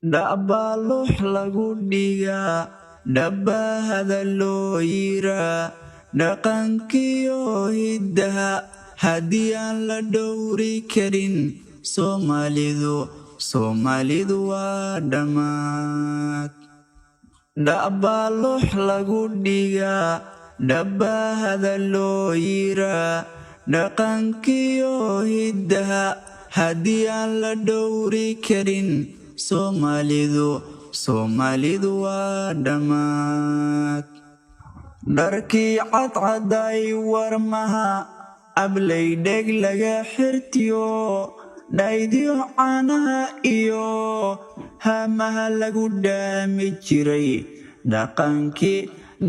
Dhaba lux lagu dhigaa, dhabbahada loo yiraa, dhaqankiyo hiddaha haddii aan la dhowri karin, Soomaalidu waa dhammaad. Dhaba lux lagu dhigaa, dhabbahada loo yiraa, dhaqankiyo hiddaha haddii aan la dhowri karin, Soomaalidu waa dhammaad. Dharkii cadcaday warmaha, ablay dheg laga xirtiyo, dhaydiyo caanaha iyo hamaha lagu dhaami jiray,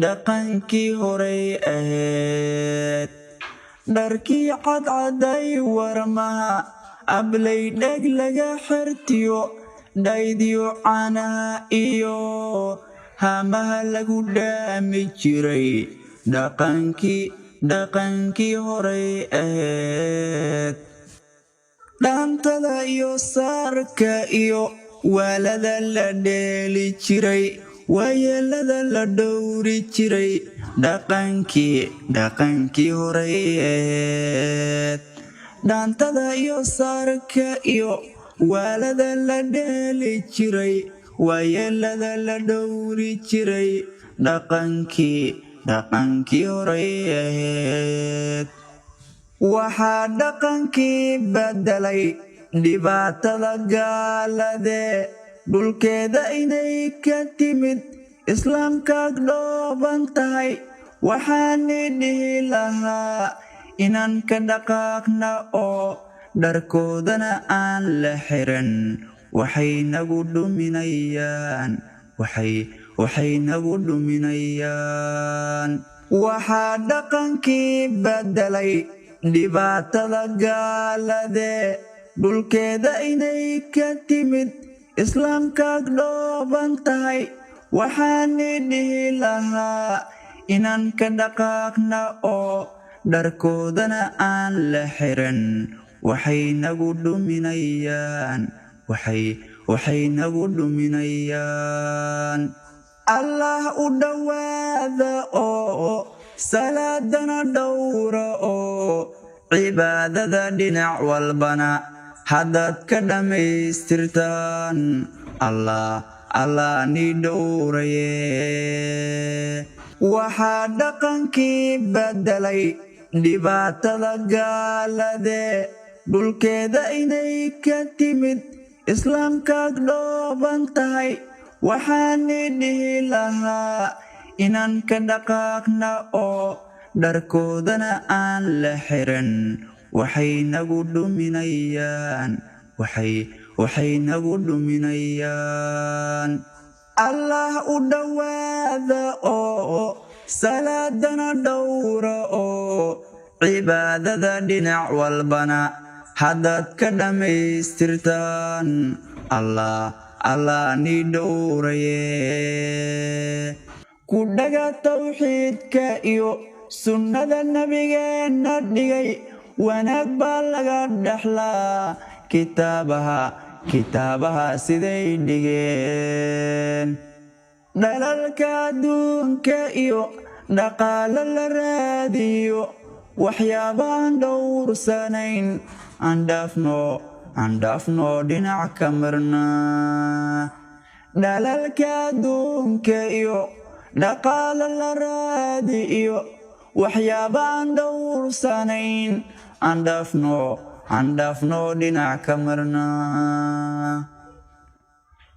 dhaqankii horay ahayd. Dharkii cadcaday warmaha, ablay dheg laga xirtiyo, dhaydiyo caanaha iyo hamaha lagu dhaami jiray, dhaqankii horay ahayd. Dhaantada iyo saarka iyo waalada la dheeli jiray, waayeelada la dhowri jiray, dhaqankii horay ahayd. Dhaantada iyo saarka iyo waalada la dheeli jiray, waayeelada la dhowri jiray, dhaqankii horay ahayd. Waxaa dhaqankii bedelay dhibaatada gaalade, dhulkeeda inay ka timid islaamkaad dhooban tahay. Waxaani dhihi lahaa inaan ka dhaqaaqna oo dharkoodana aan la xiran, waxay nagu dhuminayaan. Waxaa dhaqankii bedelay dhibaatada gaalade, dhulkeeda inay ka timid islaamkaad dhooban tahay. Waxaani dhihi lahaa inaan ka dhaqaaqna oo dharkoodana aan la xiran, waxay nagu dhuminayaan. Allah u dhowaada oo salaadana dhowra oo cibaadada dhinac walbana haddaad ka dhammaystirtaan, Allah ni dhowraye. Waxaa dhaqankii bedelay dhibaatada gaalade, dhulkeeda inay ka timid islaamkaad dhooban tahay. Waxaani dhihi lahaa inaan ka dhaqaaqna oo dharkoodana aan la xiran, waxay nagu dhuminayaan. Allah u dhowaada oo salaadana dhowra oo cibaadada dhinac walbana haddaad ka dhammaystirtaan, Allah ni dhowraye. Ku dhaga tawxiidka iyo sunnada nabigeena dhigay, wanaag baa laga dhaxlaa kitaabaha siday dhigeen. Dhalalka adduunka iyo dhaqaale la raadiyo, waxyaabaan dhowrsanayn aan dhaafno dhinac ka marna. Dhalalka adduunka iyo dhaqaale la raadiyo, waxyaabaan dhowrsanayn aan dhaafno dhinac ka marna.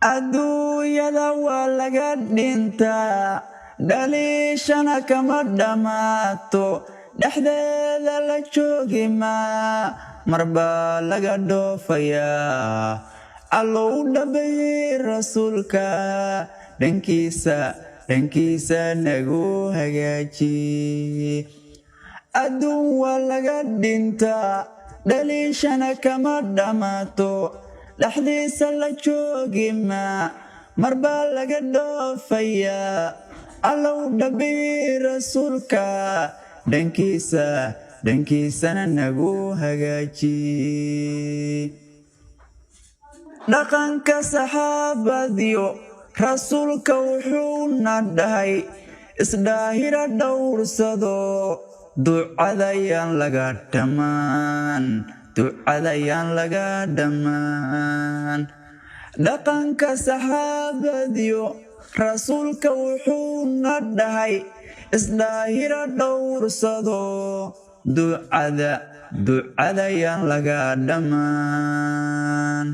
Adduunyada waa laga dhintaa, dhaliishana kama dhammaato, dhexdeeda la joogi maa, marbaa laga dhoofayaa. Allow dhabeeyey rasuulka, dhankiisa nagu hagaaji. Adduun waa laga dhintaa, dhaliishana kama dhammaato, dhexdiisa la joogi maa, marbaa laga dhoofayaa. Allow dhabeeyey rasuulka, dhankiisana nagu hagaaji. dhaqanka saxaabadiyo rasuulka wuxuuna dhahay isdhaahira dhowrsado ducadayaan laga dhammaan dhaqanka saxaabadiyo rasuulka wuxuuna dhahay isdhaahira dhowrsado ducadayaan laga dhammaan